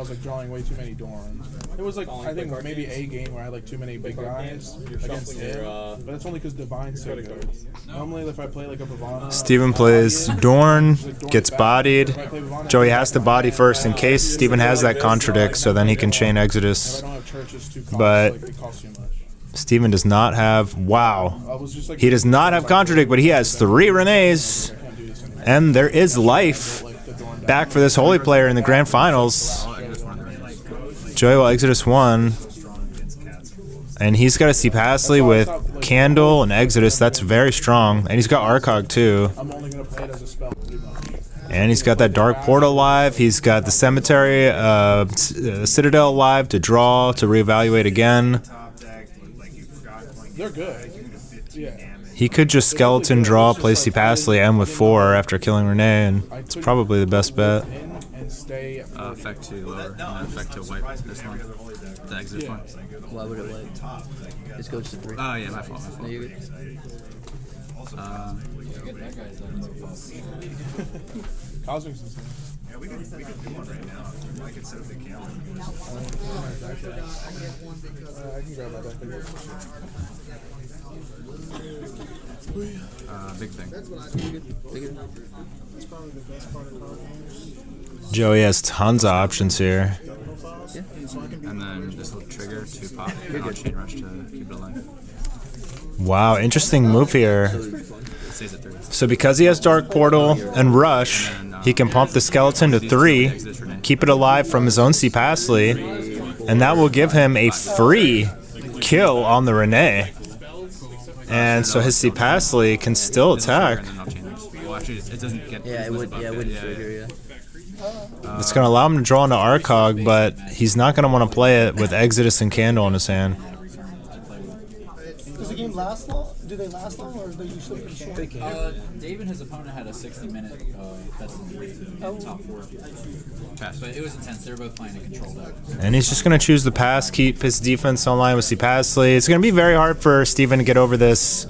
It was like, I think maybe a game where I had like too many big guys against him. But that's only because Divine's so good. Normally, if I play like a Pavana, Steven plays Dorn, gets bodied. Joey has to body first in case Steven has that contradict, so then he can chain Exodus. if I don't have Church, it's too cost, But like, it costs too much. Steven does not have, wow. I was just like, He does not have contradict, but he has 3 Renees. And there is life back for this holy player in the grand finals. Joey will Exodus 1. And he's got a C Pasley with Candle and Exodus. That's very strong. And he's got Arcog too. I'm only going to play it as a spell pretty much. And he's got that Dark Portal live. He's got the Cemetery, Citadel live to draw, to reevaluate again. They're good. Yeah. He could just Skeleton draw, play C Pasley, end with 4 after killing Renee, and it's probably the best bet. And stay at Effect to lower, and then effect to wipe this one. The exit one. Why would it wipe? This goes to 3. Oh, yeah, my fault. No, you're good. Cosmic's insane. Yeah, we could do one right now. I could set up the camera. I can grab that back. Big thing. Joey has tons of options here. And then this will trigger to pop and I'll chain rush to keep it alive. Wow, interesting move here. It stays at 3. So because he has Dark Portal and Rush, he can pump the Skeleton to 3, keep it alive from his own C Pasley, and that will give him a free kill on the Renee. And so his C Pasley can still attack. And then I'll chain rush. Well, actually, it doesn't get. Yeah, it would. Yeah, it wouldn't trigger. Yeah. It's going to allow him to draw into Arcog, but he's not going to want to play it with Exodus and Candle in his hand. Does the game last long? Do they last long, or are they usually pretty short? Dave and his opponent had a 60-minute best of 3 top 4. But it was intense. They were both playing a control deck. And he's just going to choose the pass, keep his defense online with C Pasley. It's going to be very hard for Steven to get over this.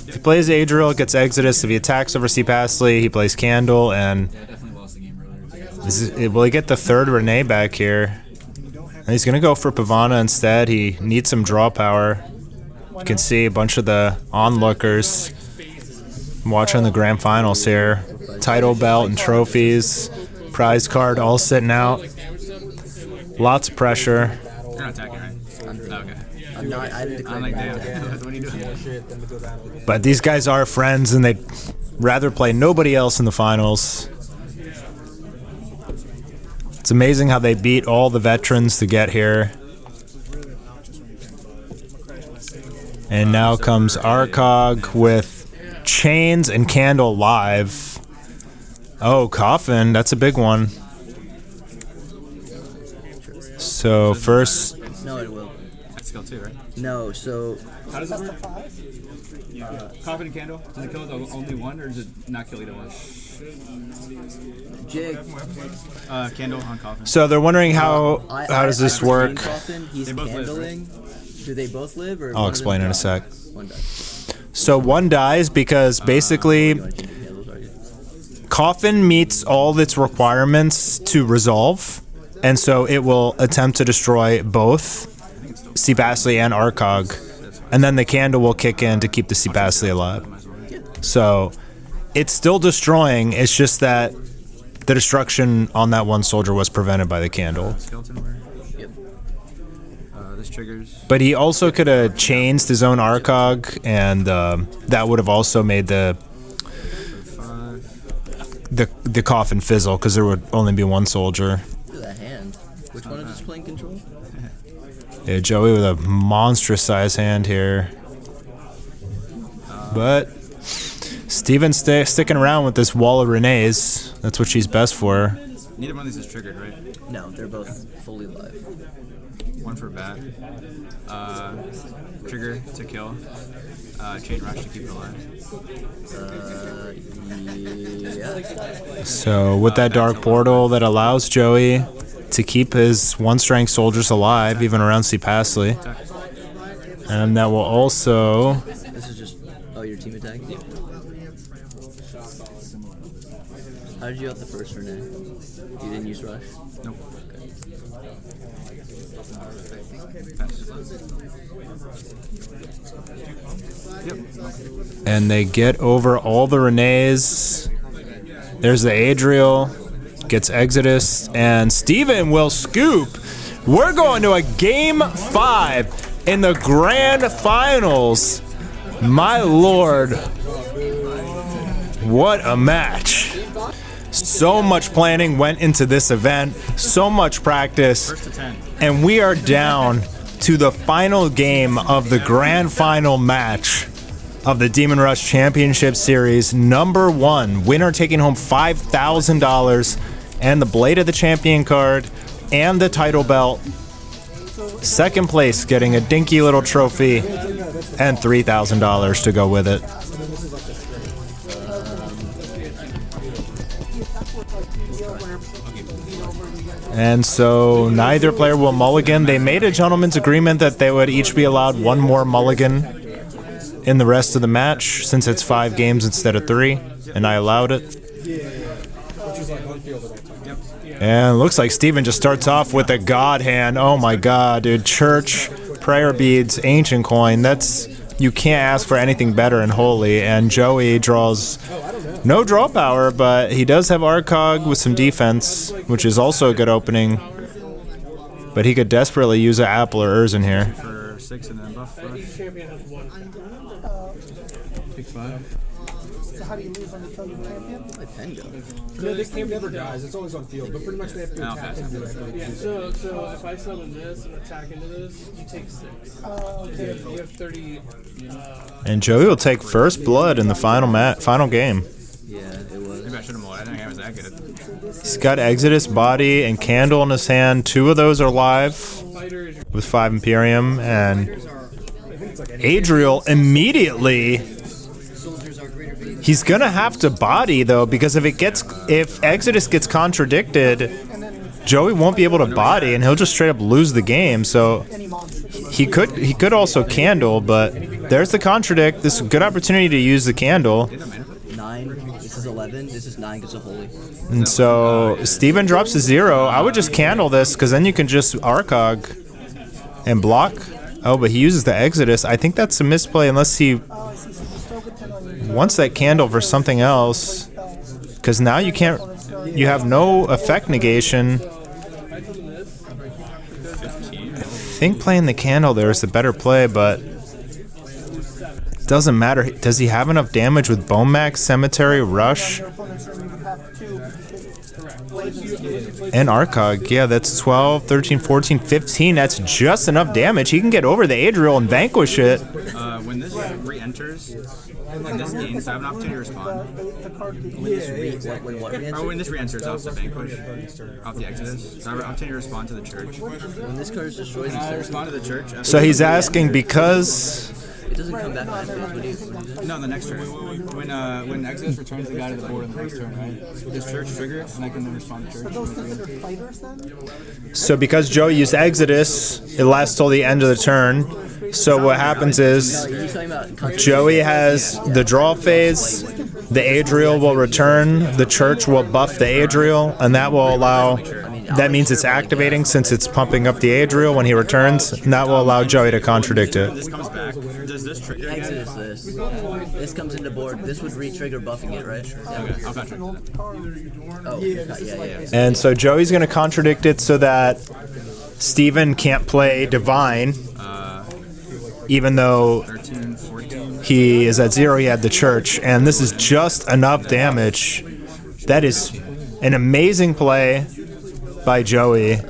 If he plays Adriel, gets Exodus. If he attacks over C Pasley, he plays Candle. And Yeah, definitely lost the game earlier. will he get the 3rd Renee back here? And he's going to go for Pavana instead. He needs some draw power. You can see a bunch of the onlookers watching the grand finals here. Title belt and trophies, prize card all sitting out. Lots of pressure. You're not attacking, right? Okay. I'm not. I didn't declare I'm like, that. damn. What are you doing? But these guys are friends, and they'd rather play nobody else in the finals. It's amazing how they beat all the veterans to get here. And now comes Arcog with Chains and Candle live. Oh, Coffin, that's a big one. So first, No, it will. That's skill 2, right? No, so How does it work? Coffin and Candle? Does it kill the only one, or does it not kill either one? Jig. Candle on Coffin. so they're wondering how does this work? Coffin, he's They both live, candling. Do they both live, or I'll one of them explain in a dies? sec. One dies. So one dies because basically Coffin meets all of its requirements to resolve, and so it will attempt to destroy both C Pasley and Arcog, and then the Candle will kick in to keep the C Pasley alive. So it's still destroying. It's just that the destruction on that one soldier was prevented by the Candle. Skeleton where? Yep. This triggers. But he also could have changed his own Arcog, and that would have also made the Coffin fizzle, because there would only be one soldier. Look at that hand. Which one is just playing control? Yeah, Joey with a monstrous size hand here. But Steven's sticking around with this wall of Renee's. That's what she's best for. Neither one of these is triggered, right? No, they're both fully live. One for bat. Trigger to kill. Chain rush to keep it alive. Yeah. So with that Dark Portal that allows Joey to keep his one-strength soldiers alive, even around C Pasley. And that will also... This is just. Oh, Oh, your team attack? Yeah. How did you up the first Renee? You didn't use rush? Nope. And they get over all the Renees. There's the Adriel. Gets Exodus. And Steven will scoop. We're going to a Game 5 in the Grand Finals. My lord. What a match. So much planning went into this event. So much practice. First to 10. And we are down to the final game of the grand final match of the Demon Rush Championship Series. Number 1, winner taking home $5,000 and the Blade of the Champion card and the title belt. Second place getting a dinky little trophy and $3,000 to go with it. And so neither player will mulligan. They made a gentleman's agreement that they would each be allowed one more mulligan in the rest of the match, since it's 5 games instead of 3, and I allowed it. And it looks like Steven just starts off with a God hand. Oh my God, dude. Church, prayer beads, ancient coin. That's, you can't ask for anything better in Holy. And Joey draws no draw power, but he does have Arcog with some defense, which is also a good opening. But he could desperately use an Apple or Urza here. For 6 and then buff rush. Pick 5. So how do you lose on the kill your champion? No, this game never dies. It's always on field, but pretty much they have to attack and do it. Yeah, so if I summon this and attack into this, you take 6. Okay. You have 30. And Joey will take first blood in the final game. Yeah, it was. Maybe I should have more. I didn't think I was that good. He's got Exodus, Body, and Candle in his hand. 2 of those are live with 5 Imperium. And Adriel immediately... He's gonna have to body though, because if Exodus gets contradicted, Joey won't be able to body, and he'll just straight up lose the game. So he could also Candle, but there's the contradict. This is a good opportunity to use the Candle. 9. This is 11. This is 9 because of Holy. And so Steven drops to 0. I would just Candle this, because then you can just Arcog and block. Oh, but he uses the Exodus. I think that's a misplay unless he wants that Candle for something else, because now you can't. You have no effect negation. I think playing the Candle there is the better play, but it doesn't matter. Does he have enough damage with Bone Max, Cemetery, Rush, and Arcog? Yeah, that's 12, 13, 14, 15. That's just enough damage. He can get over the Adriel and vanquish it. When this re-enters, in this game, so I have an opportunity to respond. When this re-enters off the Vanquish, off the Exodus, so I have an opportunity to respond to the Church. When this card is destroyed, I respond to the Church. So he's asking because... It doesn't come back last phase. No, the next turn. When Exodus returns the guy to the board on the first turn, right? With this Church trigger, and I can then respond to Church. Are those considered fighters then? So because Joey used Exodus, it lasts till the end of the turn. So what happens is Joey has the draw phase, the Adriel will return, the Church will buff the Adriel, and that will allow, that means it's activating since it's pumping up the Adriel when he returns, and that will allow Joey to contradict it. This comes back. Does this trigger? Exodus this. This comes into board. This would re-trigger buffing it, right? Okay, I'll contradict that. Oh, yeah. And so Joey's going to contradict it so that Steven can't play Divine. Even though 13, 14. he is at 0, he had the Church, and this is just enough damage. That is an amazing play by Joey.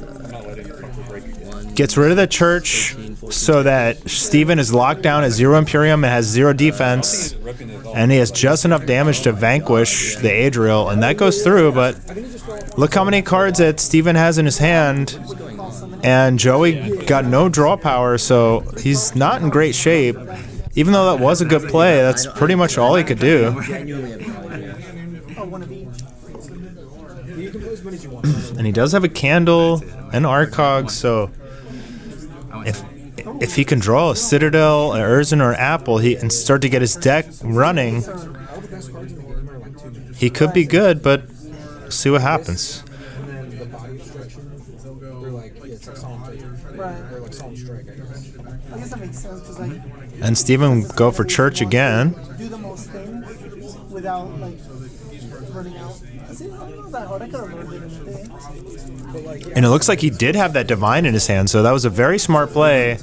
Gets rid of the Church so that Steven is locked down at 0 Imperium and has 0 defense, and he has just enough damage to vanquish the Adriel, and that goes through, but look how many cards that Steven has in his hand. And Joey got no draw power, so he's not in great shape. Even though that was a good play, that's pretty much all he could do. And he does have a Candle and Arcog, so if he can draw a Citadel, an Urzen, or an Apple, and start to get his deck running, he could be good, but see what happens. I guess that makes sense because like. And Steven go for church again. Do the most thing without like running out. See, I don't know that hard. I could have learned it in a day. And it looks like he did have that divine in his hand, so that was a very smart play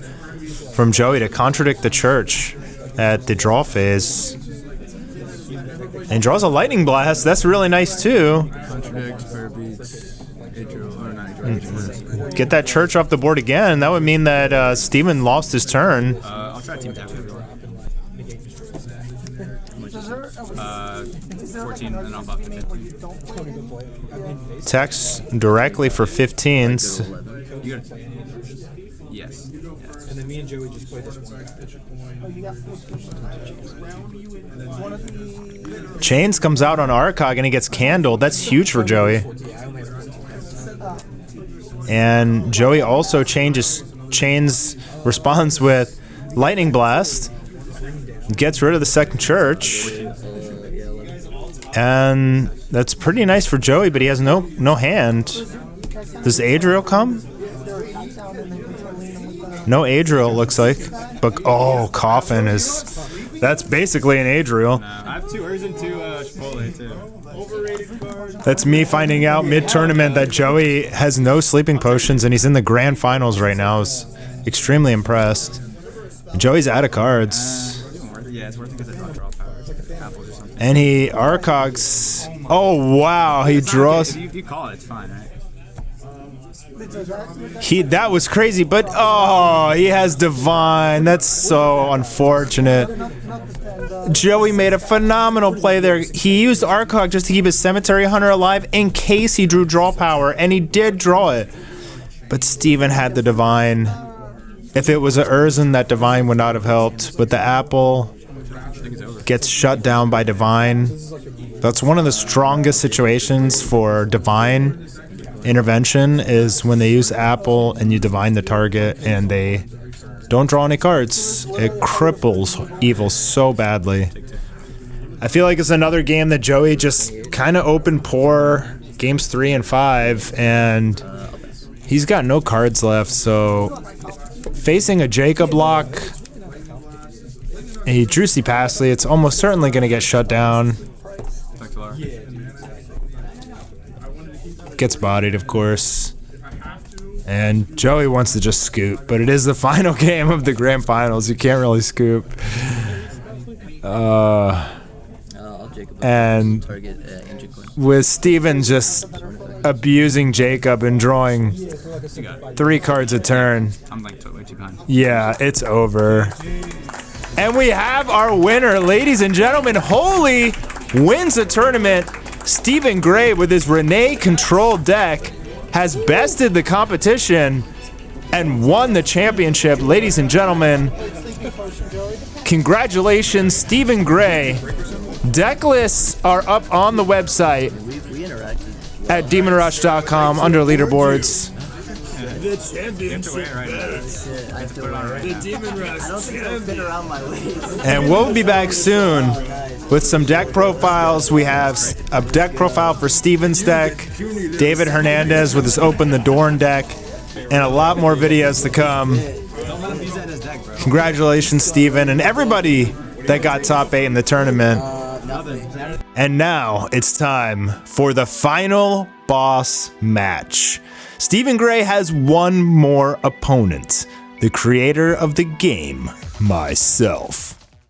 from Joey to contradict the church at the draw phase. And draws a lightning blast. That's really nice too. Get that church off the board again. That would mean that Steven lost his turn. I'll try team tap. 14 and I'll buff to 15. Text directly for 15s. You got it. Yes. And then me and Joey just played this one. Chains comes out on Arcog and he gets candled. That's huge for Joey. And Joey also Chains responds with Lightning Blast. Gets rid of the second church. And that's pretty nice for Joey, but he has no hand. Does Adriel come? No Adriel, looks like. But, oh, Coffin is... That's basically an Adriel. I have 2 Urzen, 2 Chipotle, too. That's me finding out mid-tournament that Joey has no sleeping potions and he's in the grand finals right now. I was extremely impressed. Joey's out of cards. Yeah, it's worth it because I draw power. It's like apples or something. And he Arcogs. Oh, wow. He draws. You call it, it's fine, right? That was crazy, but oh, he has divine. That's so unfortunate. Joey made a phenomenal play there. He used Arcog just to keep his Cemetery Hunter alive in case he drew draw power, and he did draw it. But Steven had the divine. If it was an Urzen, that divine would not have helped. But the Apple gets shut down by divine. That's one of the strongest situations for divine intervention is when they use Apple and you divine the target and they don't draw any cards. It cripples evil so badly. I feel like it's another game that Joey just kind of opened poor games 3 and 5 and he's got no cards left, so facing a Jacob lock, he drew Pasley, it's almost certainly going to get shut down. Gets bodied, of course. And Joey wants to just scoop, but it is the final game of the grand finals. You can't really scoop. And with Steven just abusing Jacob and drawing 3 cards a turn. I'm like totally too behind. Yeah, it's over. And we have our winner, ladies and gentlemen. Holy wins the tournament. Steven Gray, with his Renee-controlled deck, has bested the competition and won the championship. Ladies and gentlemen, congratulations, Steven Gray. Deck lists are up on the website at demonrush.com under leaderboards. The championship. The Demon Rush. I don't think it'll fit around my waist. And we'll be back soon with some deck profiles. We have a deck profile for Steven's deck, David Hernandez with his Open the Dorn deck, and a lot more videos to come. Congratulations, Steven, and everybody that got top 8 in the tournament. And now it's time for the final boss match. Steven Gray has one more opponent, the creator of the game, myself.